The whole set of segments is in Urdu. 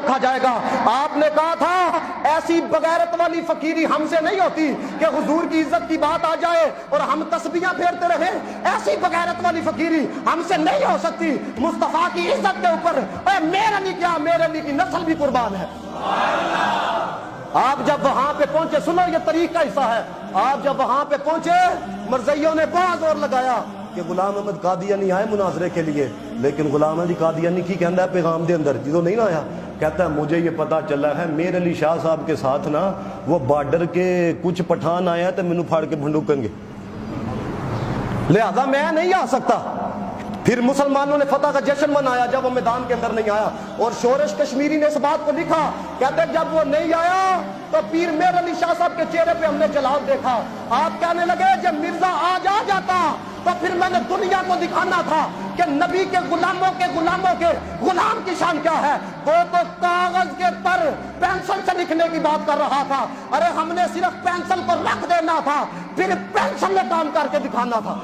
رکھا جائے گا۔ آپ نے کہا تھا ایسی بغیرت والی فقیری ہم سے نہیں ہوتی کہ حضور کی عزت کی بات آ جائے اور ہم تسبیحاں پھیرتے رہیں، ایسی بغیرت والی فقیری ہم سے نہیں ہو سکتی مصطفیٰ کی عزت کے اوپر۔ اے میرے لیے کیا، میرے لیے کی نسل بھی قربان ہے۔ آپ جب وہاں پہ پہنچے، سنو یہ طریق کا حصہ ہے، آپ جب وہاں پہ پہنچے مرزائیوں نے بہت زور لگایا کہ غلام احمد قادیانی آئے مناظرے کے لیے، لیکن غلام احمد قادیانی کی کہندا ہے پیغام دے اندر جدو نہیں آیا، کہتا ہے مجھے یہ پتا چلا ہے میر علی شاہ صاحب کے ساتھ نا وہ بارڈر کے کچھ پٹھان آیا تو مینوں پھاڑ کے بھنڈوکیں گے، لہذا میں نہیں آ سکتا۔ پھر مسلمانوں نے فتح کا جشن منایا جب وہ میدان کے اندر نہیں آیا، اور شورش کشمیری نے اس بات کو لکھا، کہتے ہیں جب وہ نہیں آیا تو پیر میر علی شاہ صاحب کے چہرے پہ ہم نے جلال دیکھا۔ آپ کہنے لگے جب مرزا آج آ جاتا تو پھر میں نے دنیا کو دکھانا تھا کہ نبی کے غلاموں کے غلام کی شان کیا ہے۔ وہ تو کاغذ کے پر پینسل سے لکھنے کی بات کر رہا تھا، ارے ہم نے صرف پینسل کو رکھ دینا تھا، پھر پینسل نے کام کر کے دکھانا تھا۔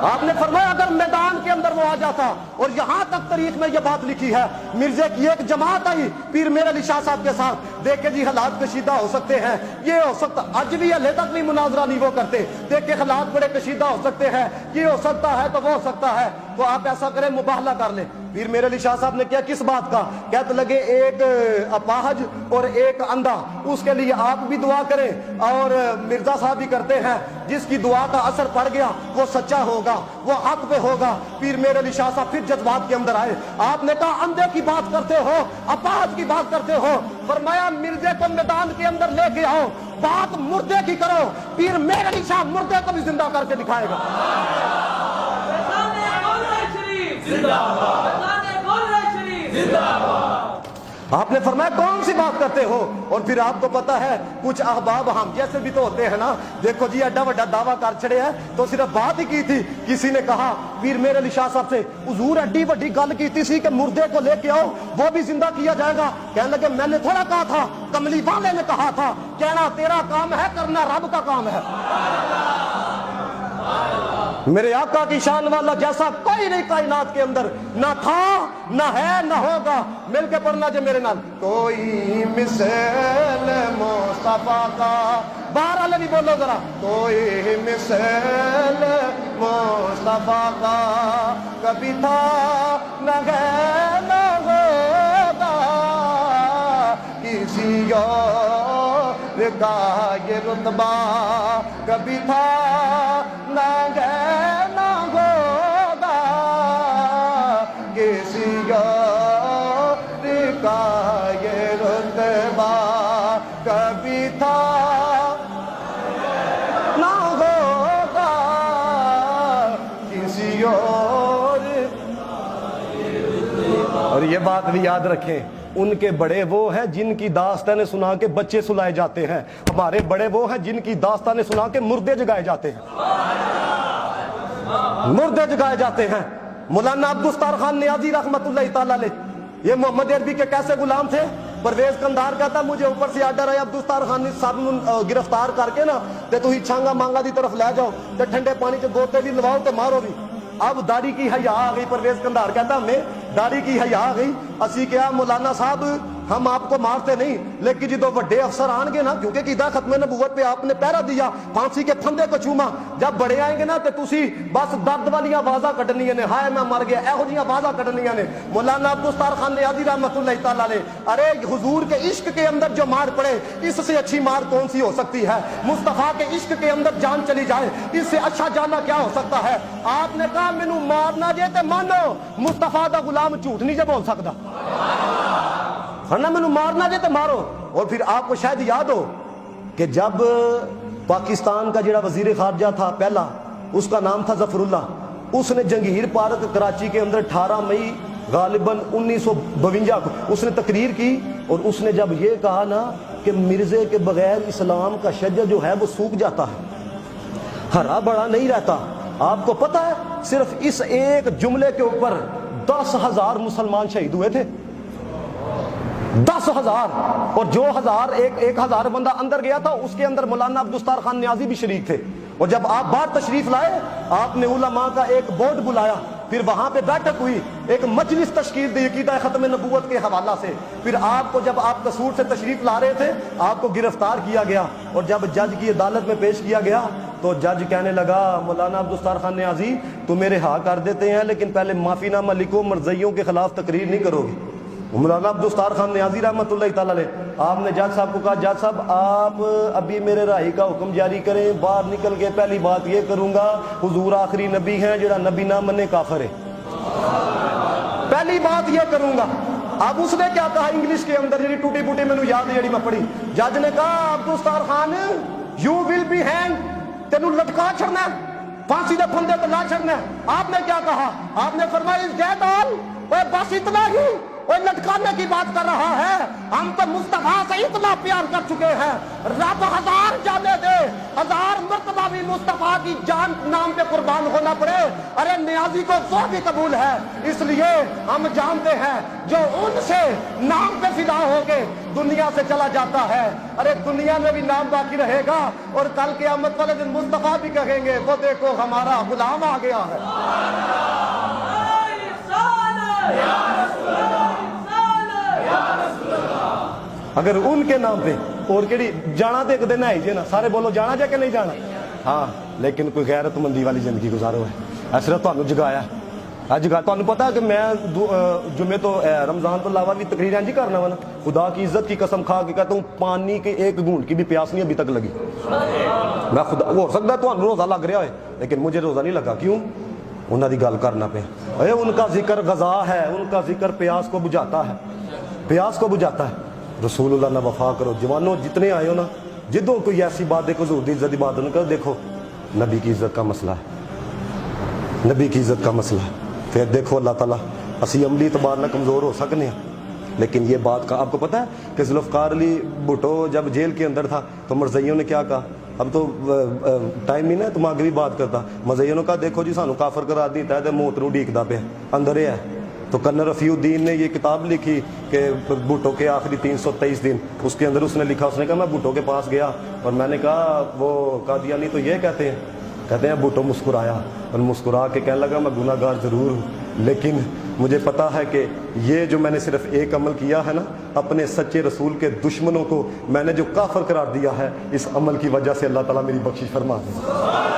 آپ نے فرمایا اگر میدان کے اندر وہ آ جاتا، اور یہاں تک تاریخ میں یہ بات لکھی ہے، مرزے کی ایک جماعت آئی پیر میر علی شاہ صاحب کے ساتھ، دیکھے جی حالات کشیدہ ہو سکتے ہیں، یہ ہو سکتا، آج بھی اللہ تک بھی مناظرہ نہیں وہ کرتے، دیکھے حالات بڑے کشیدہ ہو سکتے ہیں، یہ ہو سکتا ہے تو وہ ہو سکتا ہے، تو آپ ایسا کریں مباہلہ کر لیں۔ پیر میر علی شاہ صاحب نے کیا کس بات کا، کہتے لگے ایک اپاہج اور ایک اندھا، اس کے لیے آپ بھی دعا کریں اور مرزا صاحب بھی کرتے ہیں، جس کی دعا کا اثر پڑ گیا وہ سچا ہوگا، وہ حق پہ ہوگا۔ پیر میر علی شاہ صاحب پھر جذبات کے اندر آئے، آپ نے کہا اندھے کی بات کرتے ہو، اپاہج کی بات کرتے ہو، فرمایا مرزے کو میدان کے اندر لے کے آؤ، بات مردے کی کرو، پیر میر علی شاہ مردے کو بھی زندہ کر کے دکھائے گا۔ آپ نے فرمایا کون سی بات کرتے ہو، اور پھر آپ کو پتا ہے کچھ احباب ہم جیسے بھی تو ہوتے ہیں نا، دیکھو جی ایڈا وڈا دعویٰ کر چھڑے ہیں تو صرف بات ہی کی تھی، کسی نے کہا پیر میر علی شاہ صاحب سے حضور ایڈی وڈی گل کی سی کہ مردے کو لے کے آؤ وہ بھی زندہ کیا جائے گا، کہنے لگے میں نے تھوڑا کہا تھا، کملی والے نے کہا تھا، کہنا تیرا کام ہے، کرنا رب کا کام ہے۔ میرے آقا کی شان والا جیسا کوئی نہیں کائنات کے اندر، نہ تھا نہ ہے نہ ہوگا، مل کے پڑھنا جے میرے نال، کوئی مثل مصطفیٰ کا، باہر والے بھی بولو ذرا، کوئی مثل مصطفیٰ کا کبھی تھا نہ ہے نہ ہوگا، کسی اور کا یہ رتبہ کبھی تھا نہ ہے نہ ہوگا، کسی اور کا یہ رتبہ کبھی تھا نہ ہوگا، کسی اور یہ بات بھی یاد رکھیں، ان کے بڑے وہ ہیں جن کی داستانیں سنا کے بچے سلائے جاتے ہیں، ہمارے بڑے وہ ہیں جن کی داستانیں سنا کے مردے جگائے جاتے ہیں، مردے جگائے جاتے ہیں۔ مولانا عبدالستار خان نیازی رحمت اللہ تعالی علیہ، یہ محمد عربی کے کیسے غلام تھے؟ پرویز کندھار کہتا مجھے اوپر سے آرڈر آیا عبدالستار خان صاحب گرفتار کر کے نا تے تو ہی چھانگا مانگا دی طرف لے جاؤ تے ٹھنڈے پانی چ گوتے بھی لواؤ تے مارو بھی۔ اب داڑھی کی حیا آ گئی، پرویز کندھار کہتا ہمیں داڑھی کی حیا آ گئی، اسی کیا مولانا صاحب ہم آپ کو مارتے نہیں، لیکن جدو وڈے افسر آن گے نا، کیونکہ قیدا ختم نبوت پہ آپ نے پہرا دیا، پھانسی کے پھندے کو چوما، جب بڑے آئیں گے نا تے تسی بس درد والی آوازاں کڈنیاں نے، ہائے میں مر گیا، ایہو جی آوازاں کڈنیاں نے۔ مولانا عبدالستار خان نیازی رحمۃ اللہ تعالی علیہ، ارے حضور کے عشق کے اندر جو مار پڑے اس سے اچھی مار کون سی ہو سکتی ہے؟ مصطفیٰ کے عشق کے اندر جان چلی جائے اس سے اچھا جانا کیا ہو سکتا ہے؟ آپ نے کہا مینوں مارنا جے تے مانو، مصطفیٰ دا غلام جھوٹ نہیں جے بول سکتا، ورنہ مینوں مارنا جے تے مارو۔ اور پھر آپ کو شاید یاد ہو کہ جب پاکستان کا جڑا وزیر خارجہ تھا پہلا، اس کا نام تھا ظفر اللہ، اس نے جنگیر پارک کراچی کے اندر 18 مئی غالباً 1952 کو اس نے تقریر کی، اور اس نے جب یہ کہا نا کہ مرزے کے بغیر اسلام کا شجر جو ہے وہ سوکھ جاتا ہے، ہرا بڑا نہیں رہتا۔ آپ کو پتہ ہے صرف اس ایک جملے کے اوپر 10,000 مسلمان شہید ہوئے تھے، 10,000، اور جو ایک ہزار بندہ اندر گیا تھا اس کے اندر مولانا عبدالستار خان نیازی بھی شریک تھے۔ اور جب آپ باہر تشریف لائے، آپ نے علماء کا ایک بورڈ بلایا، پھر وہاں پہ بیٹھک ہوئی، ایک مجلس تشکیل دی عقیدہ ختم نبوت کے حوالہ سے. پھر آپ کو جب آپ قصور سے تشریف لا رہے تھے آپ کو گرفتار کیا گیا, اور جب جج کی عدالت میں پیش کیا گیا تو جج کہنے لگا مولانا عبدالستار خان نیازی تم میرے ہاں کر دیتے ہیں لیکن پہلے معافی نامہ لکھو, مرضیوں کے خلاف تقریر نہیں کرو گے. مولانا عبدالستار خان نیازی رحمۃ اللہ تعالی علیہ, آپ نے جج صاحب کو کہا جج صاحب آپ ابھی میرے رہائی کا حکم جاری کریں, باہر نکل کے پہلی بات یہ کروں گا حضور آخری نبی ہیں, جڑا نبی نہ منے کافر ہے, پہلی بات یہ کروں گا. اب اس نے کیا کہا انگلش کے اندر جی ٹوٹی پوٹی میں یاد ہے جی میں پڑھی, جج نے کہا Abdul Sattar Khan you will be hang, تینوں لٹکا چھڑنا ہے, پھانسی دے پھندے پہ لا چھڑنا ہے. آپ نے کیا کہا, آپ نے فرمایا اس دیٹ آل, بس اتنا ہی, وہ لٹکانے کی بات کر رہا ہے, ہم تو مصطفیٰ سے اتنا پیار کر چکے ہیں, رب 1000 جانے دے, 1000 مرتبہ بھی مصطفیٰ کی جان نام پہ قربان ہونا پڑے, ارے نیازی کو وہ بھی قبول ہے. اس لیے ہم جانتے ہیں جو ان سے نام پہ فدا ہو کے دنیا سے چلا جاتا ہے, ارے دنیا میں بھی نام باقی رہے گا, اور کل قیامت والے دن مصطفیٰ بھی کہیں گے وہ دیکھو ہمارا غلام آ گیا ہے. اگر ان کے نام پہ اور کیڑی جانا تو ایک دن ہے جی نا, سارے بولو جانا جا کہ نہیں جانا, ہاں لیکن کوئی غیرت مندی والی زندگی گزارو ہے. صرف تمہیں جگایا جگا, تمہیں پتا ہے کہ میں جمعے تو رمضان تو علاوہ بھی تقریر جی کرنا وا نا, خدا کی عزت کی قسم کھا کے کہتا ہوں پانی کے ایک گھونٹ کی بھی پیاس نہیں ابھی تک لگی. میں خدا ہو سکتا ہے تو روزہ لگ رہا ہے لیکن مجھے روزہ نہیں لگا. کیوں؟ انہوں دی گل کرنا پہ, ان کا ذکر غذا ہے, ان کا ذکر پیاس کو بجھاتا ہے, پیاس کو بجھاتا ہے. رسول اللہ نہ وفا کرو جوانوں, جتنے آئے ہو نا, جدوں کوئی ایسی بات دیکھو حضور دی عزت دی بات نہ کرو, دیکھو نبی کی عزت کا مسئلہ ہے, نبی کی عزت کا مسئلہ ہے. پھر دیکھو اللہ تعالیٰ اسی عملی اعتبار نہ کمزور ہو سکنے ہیں, لیکن یہ بات کا آپ کو پتہ ہے کہ ذوالفقار علی بھٹو جب جیل کے اندر تھا تو مرزائیوں نے کیا کہا, اب تو ٹائم ہی نا تو میں بھی بات کرتا, مرزائیوں نے کہا دیکھو جی سانو کافر کرا دیتا ہے, موت نو ڈیکدا پہ اندر ہے. تو کنر رفیع الدین نے یہ کتاب لکھی کہ بھٹو کے آخری 323 دن, اس کے اندر اس نے لکھا, اس نے کہا میں بھٹو کے پاس گیا اور میں نے کہا وہ قادیانی تو یہ کہتے ہیں بھٹو مسکرایا اور مسکرا کے کہنے لگا میں گناہ گار ضرور ہوں, لیکن مجھے پتا ہے کہ یہ جو میں نے صرف ایک عمل کیا ہے نا, اپنے سچے رسول کے دشمنوں کو میں نے جو کافر قرار دیا ہے, اس عمل کی وجہ سے اللہ تعالیٰ میری بخشش فرما دے.